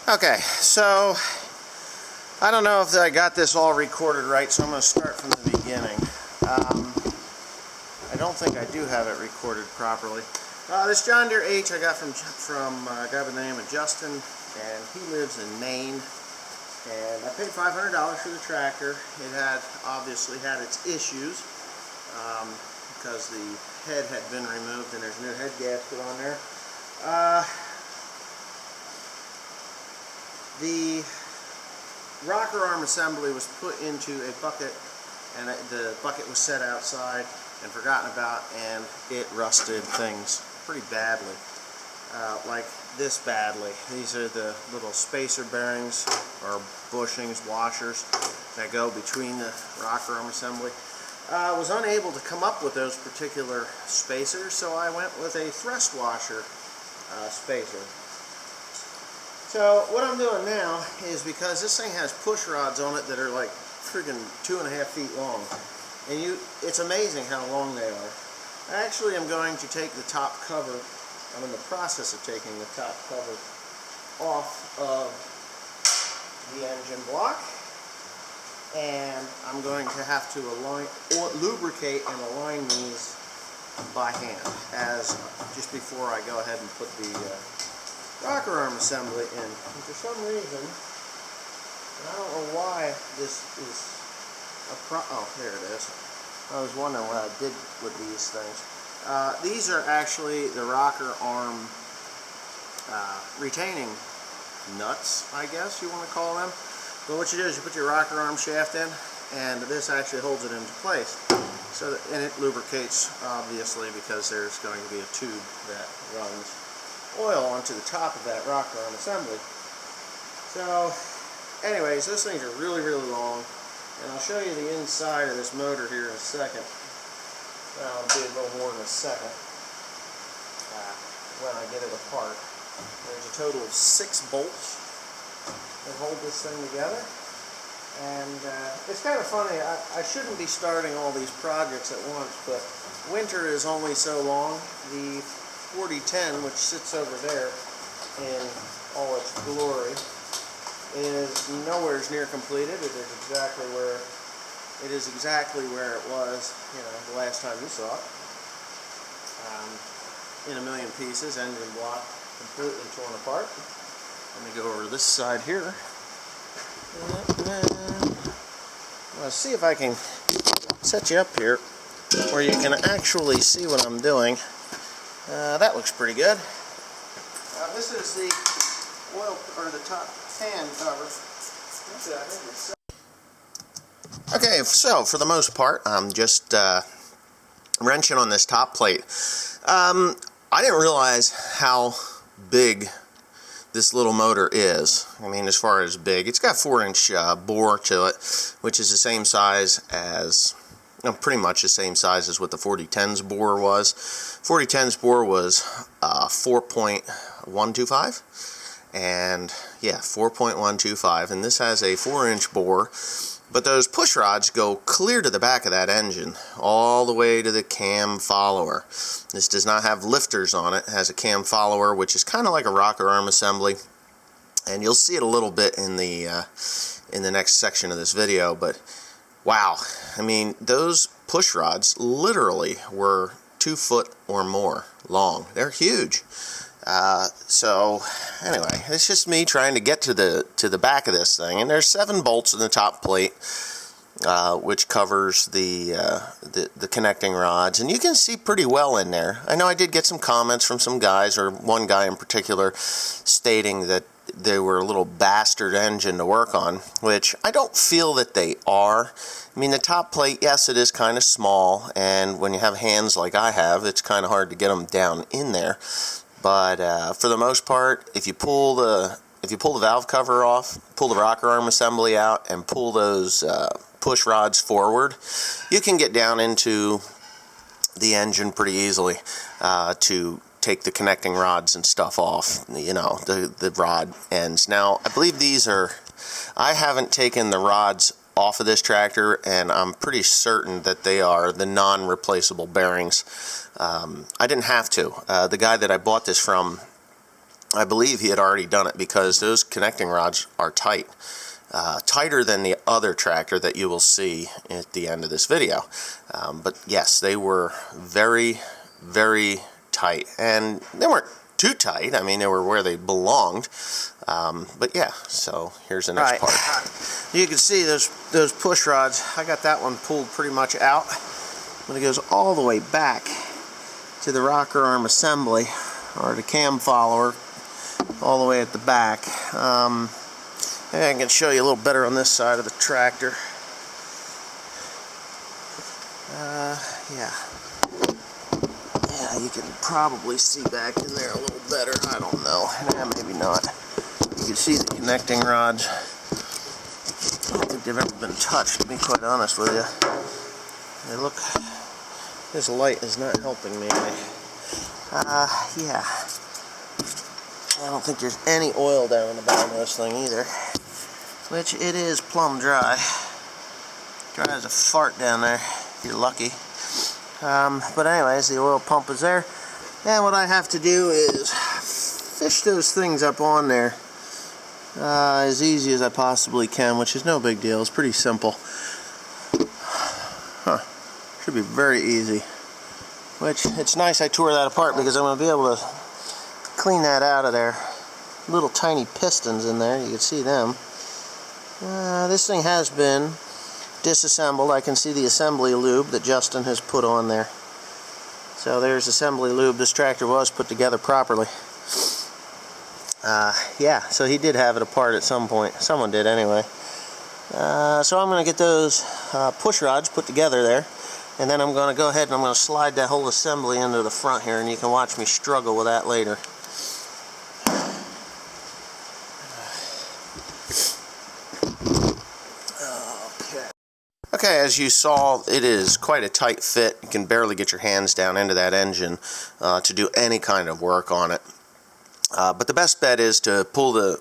Okay, so I don't know if I got this all recorded right, so I'm going to start from the beginning. I don't think I do have it recorded properly. This John Deere H I got from a guy by the name of Justin, and he lives in Maine. And I paid $500 for the tractor. It had obviously had its issues because the head had been removed and there's a new head gasket on there. The rocker arm assembly was put into a bucket, and the bucket was set outside and forgotten about, and it rusted things pretty badly, like this badly. These are the little spacer bearings or bushings, washers that go between the rocker arm assembly. I was unable to come up with those particular spacers, so I went with a thrust washer spacer. So what I'm doing now is, because this thing has push rods on it that are like friggin' 2.5 feet long, and it's amazing how long they are. I actually am going to take the top cover. I'm in the process of taking the top cover off of the engine block, and I'm going to have to lubricate and align these by hand just before I go ahead and put the rocker arm assembly in. And for some reason, and I don't know why this is oh, there it is. I was wondering what I did with these things. These are actually the rocker arm retaining nuts, I guess you want to call them. But what you do is you put your rocker arm shaft in, and this actually holds it into place. And it lubricates, obviously, because there's going to be a tube that runs oil onto the top of that rocker arm assembly. So anyways, those things are really, really long, and I'll show you the inside of this motor here in a second. I'll do a little more in a second when I get it apart. There's a total of 6 bolts that hold this thing together, and it's kind of funny. I shouldn't be starting all these projects at once, but winter is only so long. The 4010, which sits over there in all its glory, is nowhere near completed. It is exactly where it was, the last time you saw it. In a million pieces, engine block completely torn apart. Let me go over to this side here. Let's see if I can set you up here where you can actually see what I'm doing. That looks pretty good. This is the oil, or the top fan cover. Okay, so for the most part, I'm just wrenching on this top plate. I didn't realize how big this little motor is. I mean, as far as big, it's got 4-inch bore to it, which is the same size as, pretty much the same size as what the 4010's bore was. 4010's bore was 4.125, and yeah, 4.125, and this has a 4-inch bore, but those push rods go clear to the back of that engine, all the way to the cam follower. This does not have lifters on it. It has a cam follower, which is kind of like a rocker arm assembly, and you'll see it a little bit in the next section of this video. But wow, I mean, those push rods literally were 2 foot or more long. They're huge. So anyway, it's just me trying to get to the back of this thing, and there's 7 bolts in the top plate, which covers the connecting rods, and you can see pretty well in there. I know I did get some comments from some guys, or one guy in particular, stating that they were a little bastard engine to work on, which I don't feel that they are. I mean, the top plate, yes, it is kind of small, and when you have hands like I have, it's kind of hard to get them down in there. But for the most part, if you pull the valve cover off, pull the rocker arm assembly out, and pull those push rods forward, you can get down into the engine pretty easily to take the connecting rods and stuff off, the rod ends. Now, I believe I haven't taken the rods off of this tractor, and I'm pretty certain that they are the non-replaceable bearings. I didn't have to. The guy that I bought this from I believe he had already done it because those connecting rods are tight. Tighter than the other tractor that you will see at the end of this video. But yes, they were very, very tight. And they weren't too tight. I mean, they were where they belonged. But yeah, so here's the next part. You can see those push rods. I got that one pulled pretty much out. But it goes all the way back to the rocker arm assembly, or the cam follower, all the way at the back. Maybe I can show you a little better on this side of the tractor. Yeah, you can probably see back in there a little better. I don't know. Maybe not. You can see the connecting rods. I don't think they've ever been touched, to be quite honest with you. They look... This light is not helping me. Yeah. I don't think there's any oil down in the bottom of this thing either. Which it is plumb dry. Dry as a fart down there, if you're lucky. But anyways, the oil pump is there. And what I have to do is fish those things up on there as easy as I possibly can, which is no big deal. It's pretty simple. Should be very easy. Which, it's nice I tore that apart because I'm going to be able to clean that out of there. Little tiny pistons in there, you can see them. This thing has been disassembled. I can see the assembly lube that Justin has put on there. So there's assembly lube. This tractor was put together properly. Yeah, so he did have it apart at some point. Someone did anyway. So I'm going to get those push rods put together there. And then I'm going to go ahead and I'm going to slide that whole assembly into the front here, and you can watch me struggle with that later. Okay, as you saw, it is quite a tight fit. You can barely get your hands down into that engine to do any kind of work on it. But the best bet is to pull the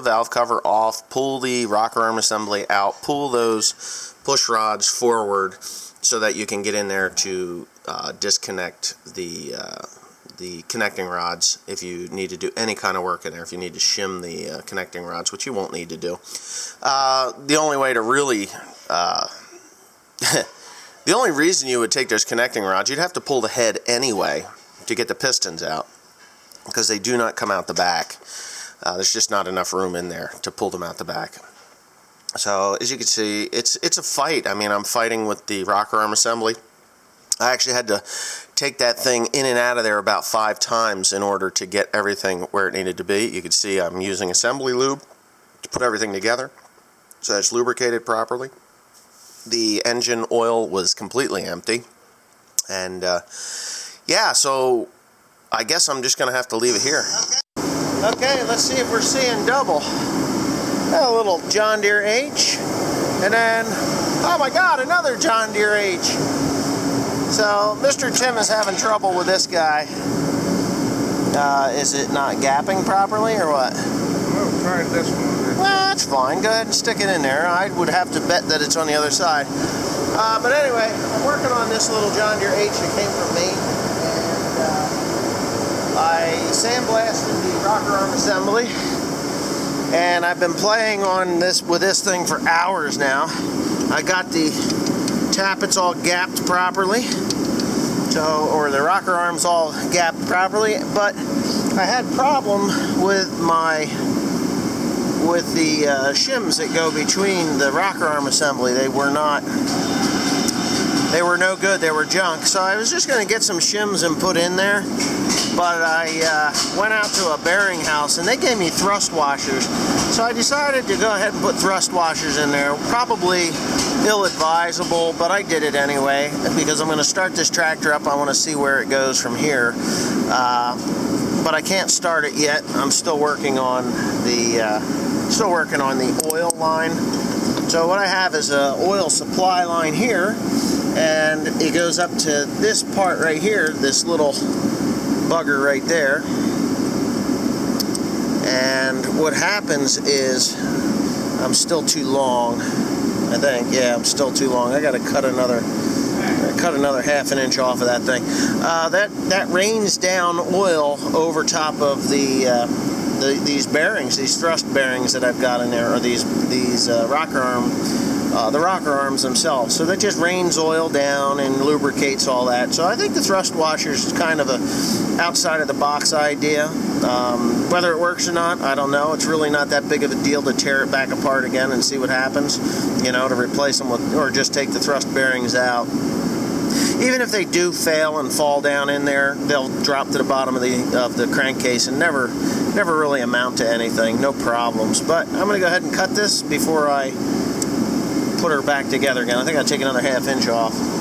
valve cover off, pull the rocker arm assembly out, pull those push rods forward so that you can get in there to disconnect the connecting rods if you need to do any kind of work in there, if you need to shim the connecting rods, which you won't need to do. The only way to really... the only reason you would take those connecting rods, you'd have to pull the head anyway to get the pistons out, because they do not come out the back. There's just not enough room in there to pull them out the back. So as you can see, it's a fight. I mean, I'm fighting with the rocker arm assembly. I actually had to take that thing in and out of there about 5 times in order to get everything where it needed to be. You can see I'm using assembly lube to put everything together so that it's lubricated properly. The engine oil was completely empty. And yeah, so I guess I'm just going to have to leave it here. Okay, let's see if we're seeing double. A little John Deere H, and then, oh my God, another John Deere H. So, Mr. Tim is having trouble with this guy. Is it not gapping properly, or what? Well, try this one. Well, that's fine. Go ahead and stick it in there. I would have to bet that it's on the other side. But anyway, I'm working on this little John Deere H that came from Maine, and I sandblasted the rocker arm assembly. And I've been playing on this with this thing for hours now. I got the tappets all gapped properly, or the rocker arms all gapped properly, but I had problem with the shims that go between the rocker arm assembly. They were no good. They were junk. So I was just going to get some shims and put in there. But I went out to a bearing house and they gave me thrust washers. So I decided to go ahead and put thrust washers in there. Probably ill-advisable, but I did it anyway because I'm going to start this tractor up. I want to see where it goes from here. But I can't start it yet. I'm still working on the oil line. So what I have is an oil supply line here, and it goes up to this part right here, this little bugger right there. And what happens is I'm still too long, I think. Yeah, I'm still too long. I got to cut another half an inch off of that thing. That rains down oil over top of the these bearings, these thrust bearings that I've got in there, are these rocker arm, the rocker arms themselves. So that just rains oil down and lubricates all that. So I think the thrust washers is kind of a outside of the box idea. Whether it works or not, I don't know. It's really not that big of a deal to tear it back apart again and see what happens, you know, to replace them with, or just take the thrust bearings out. Even if they do fail and fall down in there, they'll drop to the bottom of the crankcase and never really amount to anything. No problems. But I'm going to go ahead and cut this before I put her back together again. I think I'll take another 1/2 inch off.